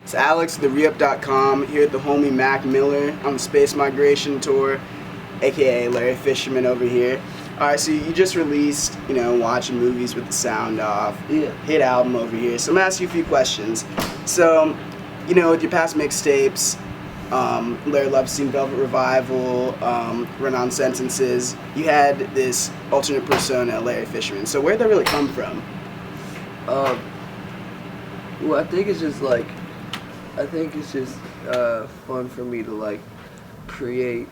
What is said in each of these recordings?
It's Alex, the Reup.com, here at the homie Mac Miller on the Space Migration Tour, aka Larry Fisherman over here. Alright, so you just released, watching movies with the sound off. Yeah. Hit album over here. So I'm gonna ask you a few questions. So, with your past mixtapes, Larry Lupstein, Velvet Revival, Run-On Sentences, you had this alternate persona, Larry Fisherman. So where'd that really come from? Well, I think it's just fun for me to create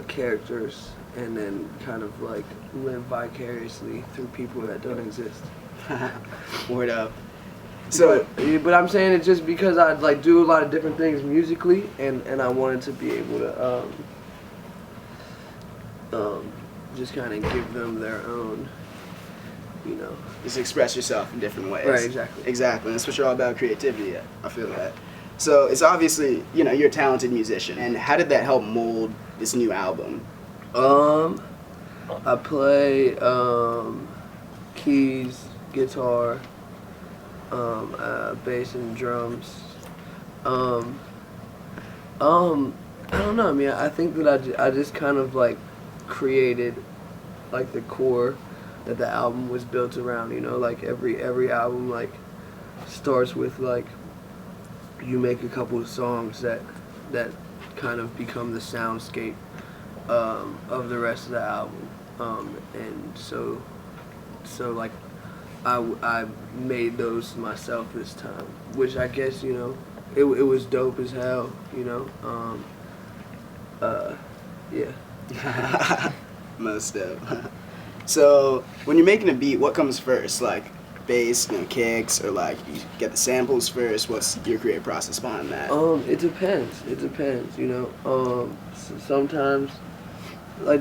characters and then kind of live vicariously through people that don't exist. Word up. So, but I'm saying it just because I do a lot of different things musically, and I wanted to be able to just kind of give them their own, just express yourself in different ways. Right, exactly. Exactly. That's what you're all about, creativity. I feel that. So it's obviously, you're a talented musician. And how did that help mold this new album? I play keys, guitar, bass and drums. I don't know. I mean, I think that I just kind of created the core that the album was built around. Every album starts with you make a couple of songs that kind of become the soundscape of the rest of the album. And so I made those myself this time, which I guess it was dope as hell. Yeah. Most dope. So when you're making a beat, what comes first? Bass, kicks, or you get the samples first? What's your creative process behind that? It depends. Sometimes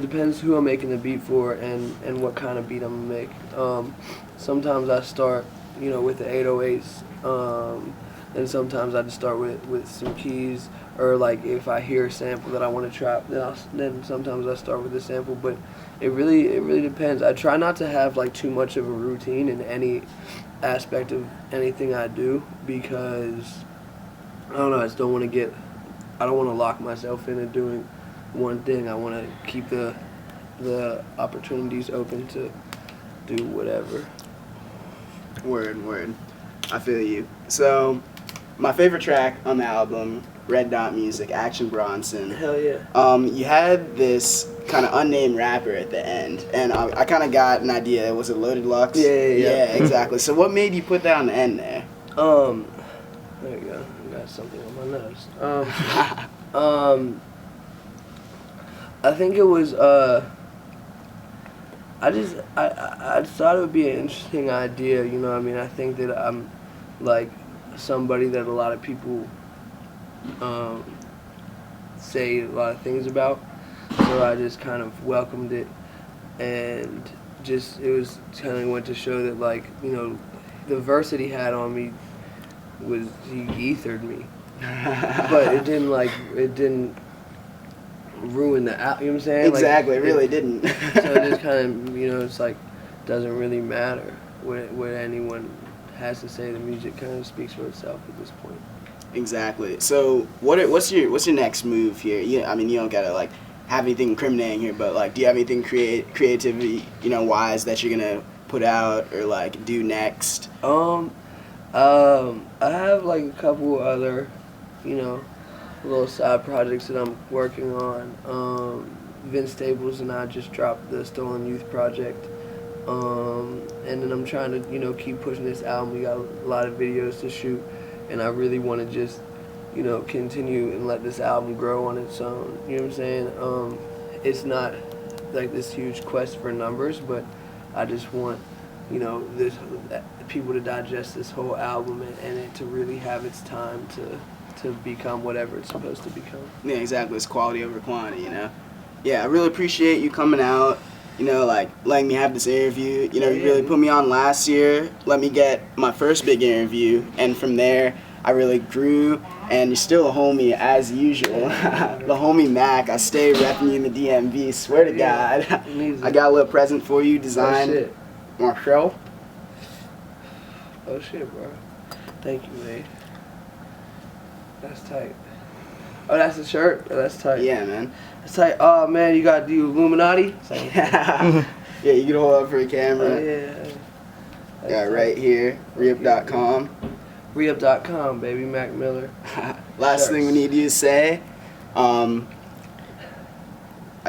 depends who I'm making the beat for and what kind of beat I'm gonna make. Sometimes I start with the 808s, and sometimes I just start with some keys, or if I hear a sample that I want to trap, then sometimes I start with a sample. But it really depends. I try not to have too much of a routine in any aspect of anything I do, because I don't know, I don't want to lock myself into doing one thing. I want to keep the opportunities open to do whatever. Word. I feel you. So, my favorite track on the album, Red Dot Music, Action Bronson. Hell yeah. You had this kind of unnamed rapper at the end, and I kind of got an idea. Was it Loaded Lux? Yeah, exactly. So what made you put that on the end there? There you go. I got something on my nose. I think it was, I thought it would be an interesting idea, I think that I'm somebody that a lot of people say a lot of things about, so I just kind of welcomed it, and it was kind of went to show that the verse that he had on me was, he ethered me, but it didn't ruin the album, you know what I'm saying? Exactly, it really didn't. So it just kind of, it's doesn't really matter what anyone has to say. The music kind of speaks for itself at this point. Exactly. So what's your next move here? You don't gotta have anything incriminating here, but do you have anything creativity wise that you're gonna put out or do next? I have a couple other little side projects that I'm working on. Vince Staples and I just dropped the Stolen Youth project, and then I'm trying to keep pushing this album. We got a lot of videos to shoot, and I really want to just continue and let this album grow on its own. You know what I'm saying? It's not this huge quest for numbers, but I just want this people to digest this whole album and it to really have its time to become whatever it's supposed to become. Yeah, exactly. It's quality over quantity, Yeah, I really appreciate you coming out, letting me have this interview. You really put me on last year, let me get my first big interview, and from there, I really grew, and you're still a homie as usual. The homie Mac, I stay repping you in the DMV, swear to God. I got a little present for you, designed Marshall. Oh shit, bro. Thank you, man. That's tight. Oh, that's the shirt? Oh, that's tight. Yeah, man. That's tight. Oh, man, you got the Illuminati? Yeah, you can hold up for a camera. Oh, yeah. That's Yeah, tight. right here, reup.com. Reup.com, baby, Mac Miller. Last thing we need you to say, I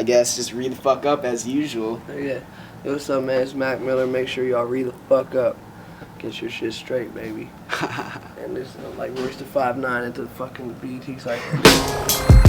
guess just read the fuck up as usual. Yeah. Yo, what's up, man? It's Mac Miller. Make sure y'all read the fuck up. Get your shit straight, baby. And this like Royster 5'9" into the fucking BT cycle.